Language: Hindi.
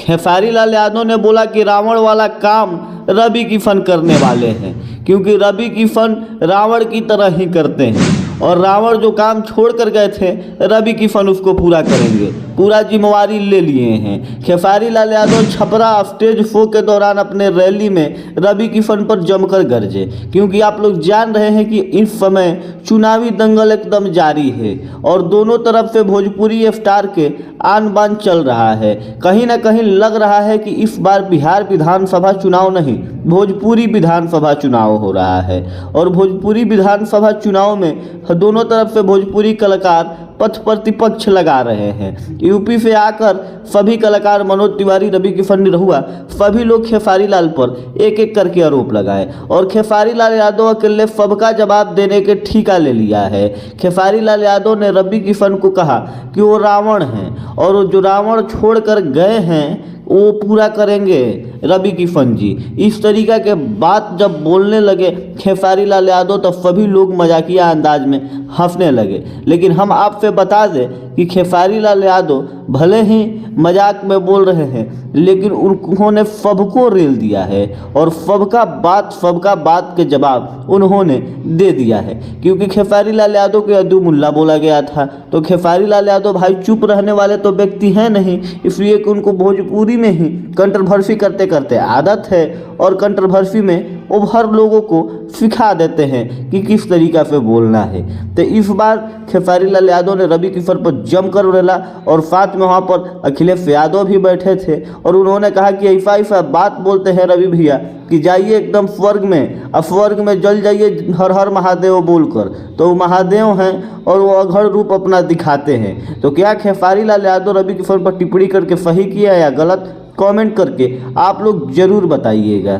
खेसारी लाल यादव ने बोला कि रावण वाला काम रवि किशन करने वाले हैं, क्योंकि रवि किशन रावण की तरह ही करते हैं और रावण जो काम छोड़ कर गए थे रवि किशन उसको पूरा करेंगे, पूरा जिम्मेवारी ले लिए हैं। खेसारी लाल यादव छपरा स्टेज शो के दौरान अपने रैली में रवि किशन पर जमकर गरजे, क्योंकि आप लोग जान रहे हैं कि इस समय चुनावी दंगल एकदम जारी है और दोनों तरफ से भोजपुरी स्टार के आन बान चल रहा है। कहीं ना कहीं लग रहा है कि इस बार बिहार विधानसभा चुनाव नहीं, भोजपुरी विधानसभा चुनाव हो रहा है और भोजपुरी विधानसभा चुनाव में दोनों तरफ से भोजपुरी कलाकार पथ प्रतिपक्ष लगा रहे हैं। यूपी से आकर सभी कलाकार मनोज तिवारी, रवि किशन निरहुआ, सभी लोग खेसारी लाल पर एक एक करके आरोप लगाए और खेसारी लाल यादव अकेले सबका जवाब देने के ठेका ले लिया है। खेसारी लाल यादव ने रवि किशन को कहा कि वो रावण हैं और जो रावण छोड़ कर गए हैं वो पूरा करेंगे रवि किशन जी। इस तरीका के बात जब बोलने लगे खेसारी लाल यादव तो सभी लोग मजाकिया अंदाज में हंसने लगे। लेकिन हम आपसे बता दें कि खेसारी लाल यादव भले ही मजाक में बोल रहे हैं, लेकिन उन्होंने सबको रेल दिया है और सबका बात के जवाब उन्होंने दे दिया है। क्योंकि खेसारी लाल यादव को यदु मुल्ला बोला गया था तो खेसारी लाल यादव भाई चुप रहने वाले तो व्यक्ति हैं नहीं, इसलिए कि उनको भोजपुरी में ही कंट्रोवर्सी करते करते आदत है और कंट्रोवर्सी में वो हर लोगों को सिखा देते हैं कि किस तरीका से बोलना है। तो इस बार खेसारी लाल यादव ने रवि किशन पर जमकर उड़ेला और साथ में वहाँ पर अखिलेश यादव भी बैठे थे और उन्होंने कहा कि ऐसा बात बोलते हैं रवि भैया कि जाइए एकदम स्वर्ग में, अब स्वर्ग में जल जाइए हर हर महादेव बोलकर, तो वो महादेव हैं और वो अघड़ रूप अपना दिखाते हैं। तो क्या खेसारी लाल यादव रवि किशन पर टिप्पणी करके सही किया या गलत, कमेंट करके आप लोग ज़रूर बताइएगा।